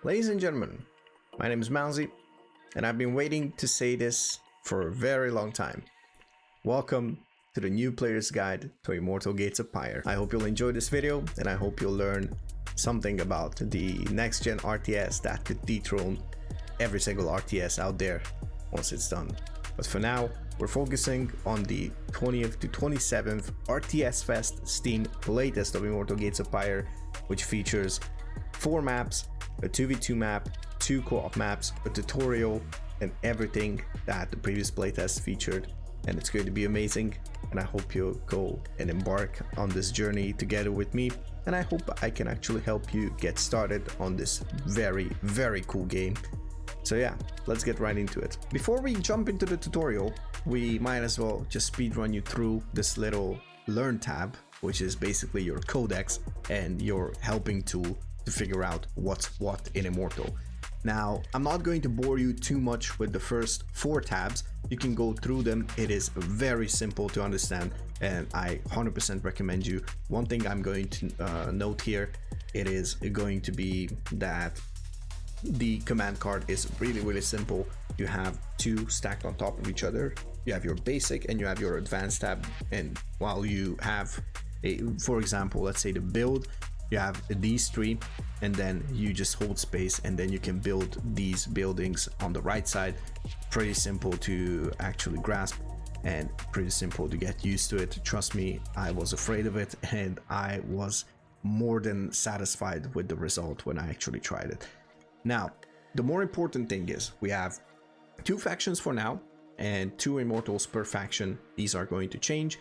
Ladies and gentlemen, my name is Mauzy, and I've been waiting to say this for a very long time. Welcome to the new player's guide to Immortal Gates of Pyre. I hope you'll enjoy this video, and I hope you'll learn something about the next gen RTS that could dethrone every single RTS out there once it's done. But for now, we're focusing on the 20th to 27th RTS Fest Steam playtest of Immortal Gates of Pyre, which features 4 maps, a 2v2 map, 2 co-op maps, a tutorial, and everything that the previous playtest featured. And it's going to be amazing, and I hope you'll go and embark on this journey together with me, and I hope I can actually help you get started on this very cool game. So yeah, let's get right into it. Before we jump into the tutorial, we might as well just speedrun you through this little learn tab, which is basically your codex and your helping tool to figure out what's what in Immortal. Now, I'm not going to bore you too much with the first 4 tabs. You can go through them. It is very simple to understand, and I 100% recommend you. One thing I'm going to note here, it is going to be that the command card is really simple. You have 2 stacked on top of each other. You have your basic and you have your advanced tab, and while you have for example, let's say the build, you have these 3, and then you just hold space and then you can build these buildings on the right side. Pretty simple to actually grasp and pretty simple to get used to it. Trust me, I was afraid of it, and I was more than satisfied with the result when I actually tried it. Now, the more important thing is we have 2 factions for now and 2 immortals per faction. These are going to change.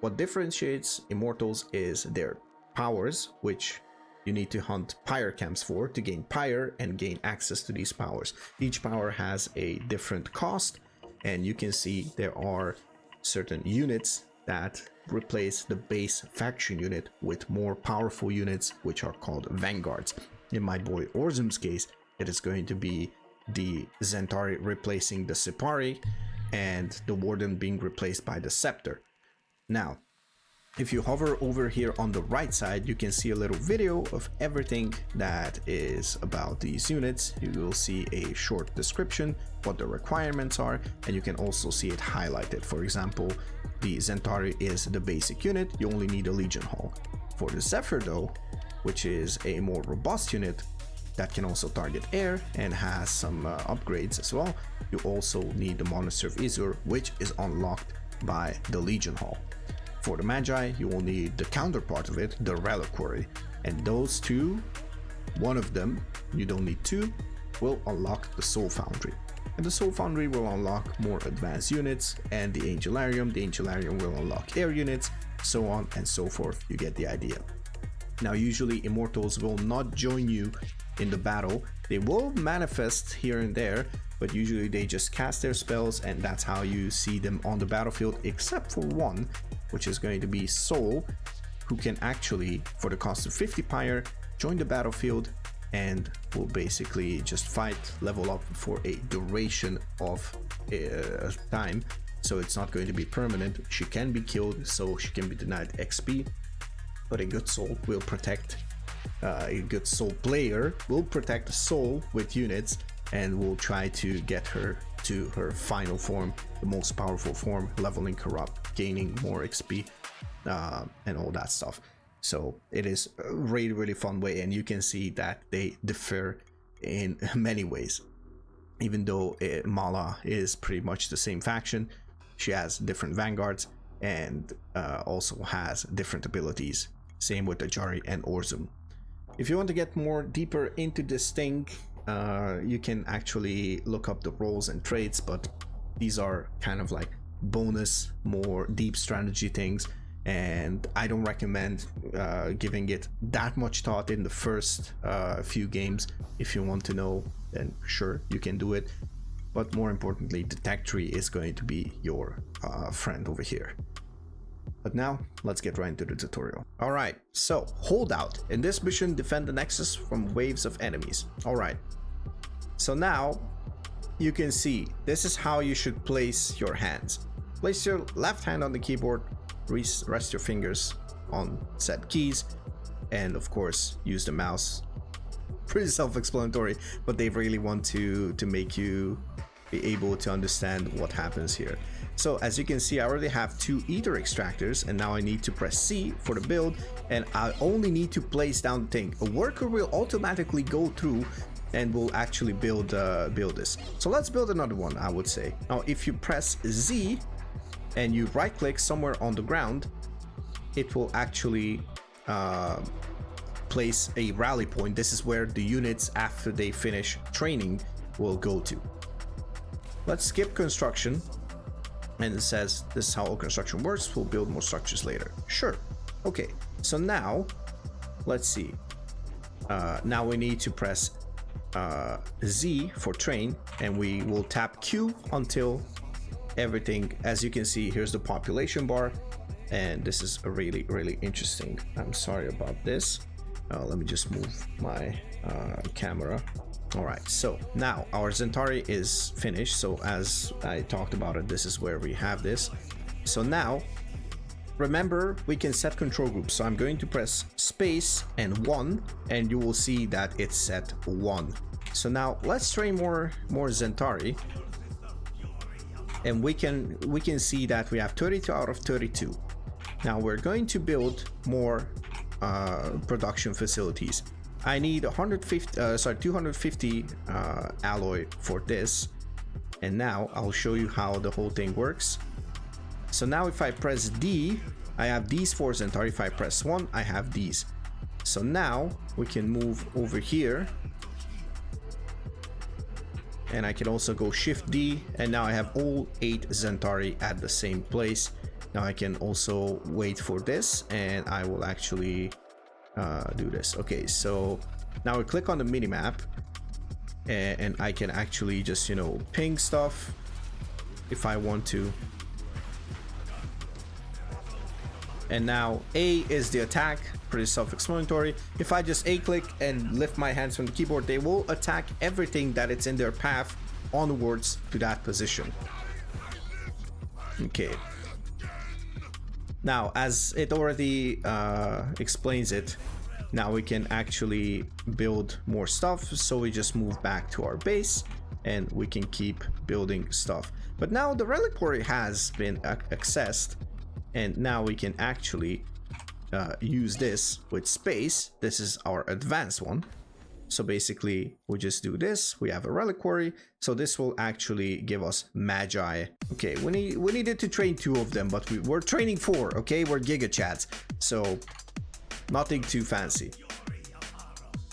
What differentiates immortals is their powers, which you need to hunt pyre camps for to gain pyre and gain access to these powers. Each power has a different cost, and you can see there are certain units that replace the base faction unit with more powerful units, which are called vanguards. In my boy Orzum's case, it is going to be the Zentari replacing the Sipari, and the Warden being replaced by the Scepter. Now, if you hover over here on the right side, you can see a little video of everything that is about these units. You will see a short description, what the requirements are, and you can also see it highlighted. For example, the Zentari is the basic unit. You only need a Legion Hall. For the Zephyr though, which is a more robust unit that can also target air and has some upgrades as well, you also need the Monastery of Izur, which is unlocked by the Legion Hall. For the Magi, you will need the counterpart of it, the Reliquary, and those 2, one of them, you don't need 2, will unlock the Soul Foundry. And the Soul Foundry will unlock more advanced units, and the Angelarium will unlock air units, so on and so forth. You get the idea. Now, usually Immortals will not join you in the battle. They will manifest here and there, but usually they just cast their spells, and that's how you see them on the battlefield, except for one, which is going to be Soul, who can actually, for the cost of 50 pyre, join the battlefield and will basically just fight, level up for a duration of time. So it's not going to be permanent. She can be killed, so she can be denied XP, but a good soul will protect, a good soul player will protect the soul with units and will try to get her to her final form, the most powerful form, leveling her up, gaining more XP, and all that stuff. So it is a really fun way, and you can see that they differ in many ways. Even though Mala is pretty much the same faction, she has different vanguards and also has different abilities. Same with Ajari and Orzum. If you want to get more deeper into this thing, you can actually look up the roles and traits, but these are kind of like bonus, more deep strategy things, and I don't recommend giving it that much thought in the first few games. If you want to know, then sure, you can do it, but more importantly, the tech tree is going to be your friend over here. But now, let's get right into the tutorial. Alright, so hold out. In this mission, defend the Nexus from waves of enemies. Alright, so now you can see this is how you should place your hands. Place your left hand on the keyboard, rest your fingers on said keys, and of course use the mouse pretty self-explanatory, but they really want to make you be able to understand what happens here. So as you can see, I already have 2 ether extractors, and now I need to press C for the build, and I only need to place down the thing. A worker will automatically go through and will actually build this. So let's build another one, I would say. Now if you press Z and you right click somewhere on the ground, it will actually place a rally point. This is where the units, after they finish training, will go to. Let's skip construction, and it says this is how all construction works. We'll build more structures later. Sure. Okay, so now let's see. Now we need to press Z for train, and we will tap Q until everything, as you can see, here's the population bar, and this is a really interesting. I'm sorry about this. Let me just move my camera. All right, so now our Zentari is finished. So as I talked about it, this is where we have this. So now remember, we can set control groups. So I'm going to press space and 1, and you will see that it's set 1. So now let's train more Zentari, and we can see that we have 32 out of 32. Now we're going to build more production facilities. I need 250 alloy for this, and now I'll show you how the whole thing works. So now if I press D, I have these 4 Zentari. If I press 1, I have these. So now we can move over here, and I can also go Shift D, and now I have all 8 Zentari at the same place. Now I can also wait for this, and I will actually do this. Okay, so now we click on the minimap, and I can actually just, you know, ping stuff if I want to. And now A is the attack, pretty self-explanatory. If I just A click and lift my hands from the keyboard, they will attack everything that it's in their path onwards to that position. Okay. Now, as it already explains it, now we can actually build more stuff. So we just move back to our base, and we can keep building stuff. But now the reliquary has been accessed, and now we can actually use this with space. This is our advanced one. So basically we just do this. We have a reliquary, so this will actually give us Magi. Okay, we needed to train 2 of them, but we're training 4. Okay, we're Giga Chads, so nothing too fancy.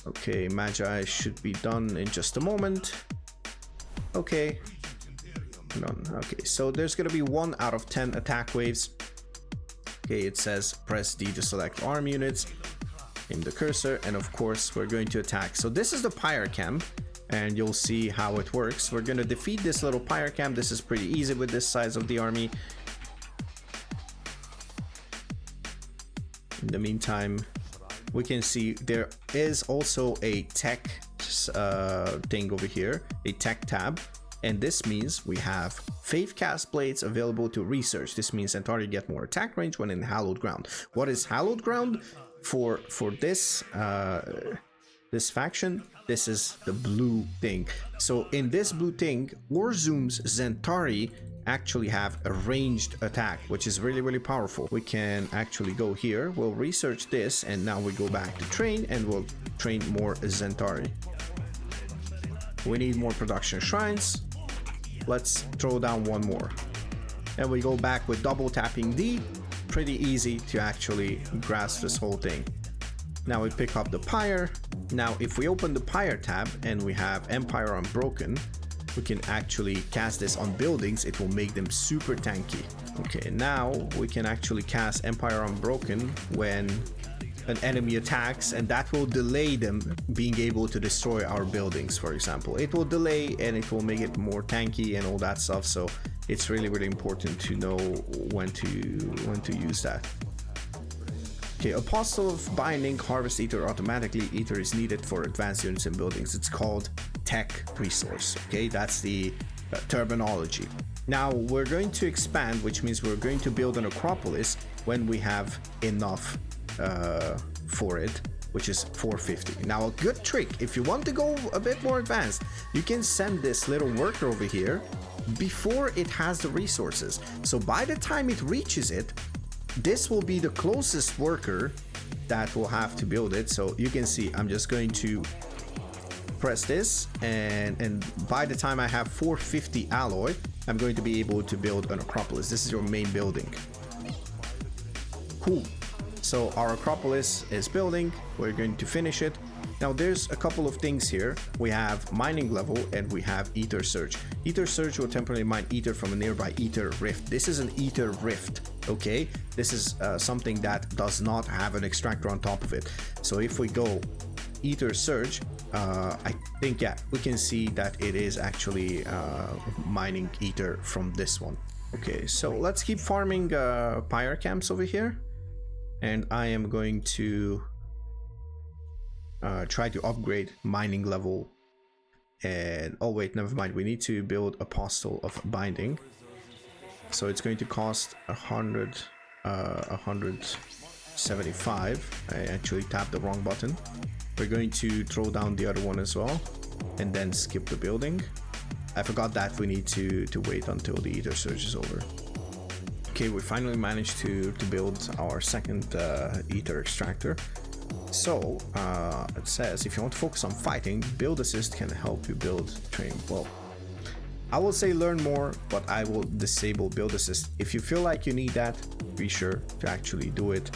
Okay, Magi should be done in just a moment. Okay, none. Okay, so there's gonna be 1 out of 10 attack waves. Okay, it says press D to select arm units, aim the cursor, and of course we're going to attack. So this is the Pyre camp, and you'll see how it works. We're going to defeat this little Pyre camp. This is pretty easy with this size of the army. In the meantime, we can see there is also a tech thing over here, a tech tab. And this means we have Faith Cast Blades available to research. This means Zentari get more attack range when in Hallowed Ground. What is Hallowed Ground? For this this faction, this is the blue thing. So in this blue thing, Orzoom's Zentari actually have a ranged attack, which is really powerful. We can actually go here, we'll research this, and now we go back to train, and we'll train more Zentari. We need more production shrines. Let's throw down 1 more, and we go back with double tapping D. Pretty easy to actually grasp this whole thing. Now we pick up the Pyre. Now if we open the Pyre tab and we have Empire Unbroken, we can actually cast this on buildings. It will make them super tanky. Okay, now we can actually cast Empire Unbroken when an enemy attacks, and that will delay them being able to destroy our buildings. For example, it will delay, and it will make it more tanky and all that stuff. So it's really important to know when to use that. Okay, Apostle of Binding, Harvest Ether automatically. Ether is needed for advanced units and buildings. It's called Tech Resource. Okay, that's the terminology. Now we're going to expand, which means we're going to build an Acropolis when we have enough for it. which is 450. Now a good trick, if you want to go a bit more advanced, you can send this little worker over here before it has the resources. So by the time it reaches it, this will be the closest worker that will have to build it. So you can see I'm just going to press this, and by the time I have 450 alloy, I'm going to be able to build an Acropolis. This is your main building. Cool. So our Acropolis is building. We're going to finish it. Now there's a couple of things here. We have mining level and we have ether search. Ether search will temporarily mine ether from a nearby ether rift. This is an ether rift, okay? This is something that does not have an extractor on top of it. So if we go ether search, I think, yeah, we can see that it is actually mining ether from this one. Okay, so let's keep farming Pyre camps over here. And I am going to try to upgrade mining level. And oh wait, never mind, we need to build Apostle of Binding. So it's going to cost 175. I actually tapped the wrong button. We're going to throw down the other one as well and then skip the building. I forgot that we need to wait until the ether surge is over. Okay, we finally managed to build our second ether extractor. So it says if you want to focus on fighting, build assist can help you build train. Well, I will say learn more, but I will disable build assist. If you feel like you need that, be sure to actually do it.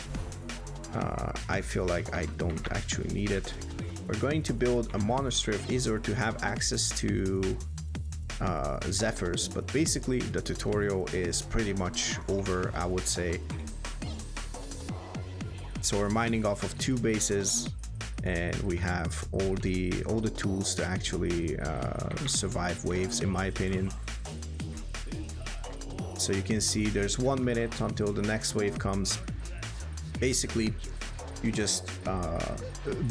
I feel like I don't actually need it. We're going to build a monastery of Izor to have access to Zephyrs, but basically the tutorial is pretty much over, I would say. So we're mining off of 2 bases, and we have all the tools to actually survive waves, in my opinion. So you can see there's 1 minute until the next wave comes. Basically you just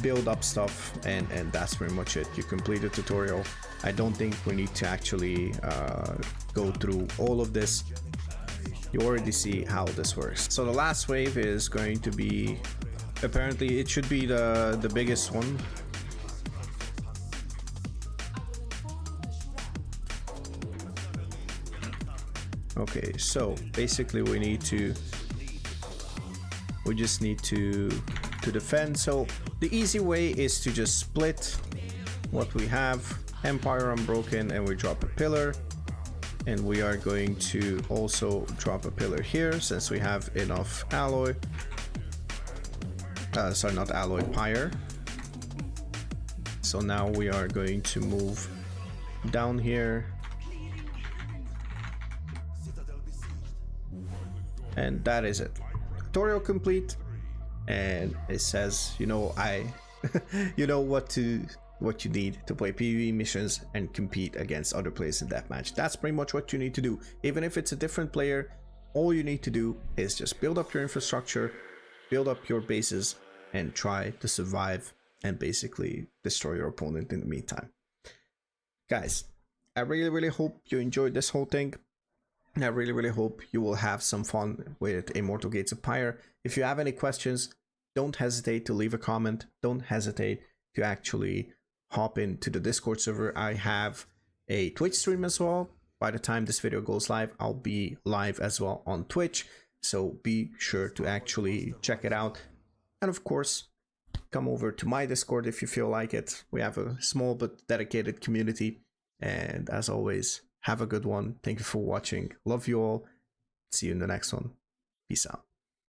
build up stuff, and that's pretty much it. You complete the tutorial. I don't think we need to actually go through all of this. You already see how this works. So the last wave is going to be, apparently it should be the biggest one. Okay, so basically we just need to defend. So the easy way is to just split what we have, Empire Unbroken, and we drop a pillar, and we are going to also drop a pillar here since we have enough alloy. Sorry, not alloy, Pyre. So now we are going to move down here, and that is it. Tutorial complete. And it says, you know, you know what you need to play PvE missions and compete against other players in deathmatch. That's pretty much what you need to do. Even if it's a different player, all you need to do is just build up your infrastructure, build up your bases, and try to survive and basically destroy your opponent in the meantime. Guys, I really hope you enjoyed this whole thing. I really hope you will have some fun with Immortal Gates of Pyre. If you have any questions, don't hesitate to leave a comment. Don't hesitate to actually hop into the Discord server. I have a Twitch stream as well. By the time this video goes live, I'll be live as well on Twitch. So be sure to actually check it out. And of course, come over to my Discord if you feel like it. We have a small but dedicated community. And as always, have a good one. Thank you for watching. Love you all. See you in the next one. Peace out.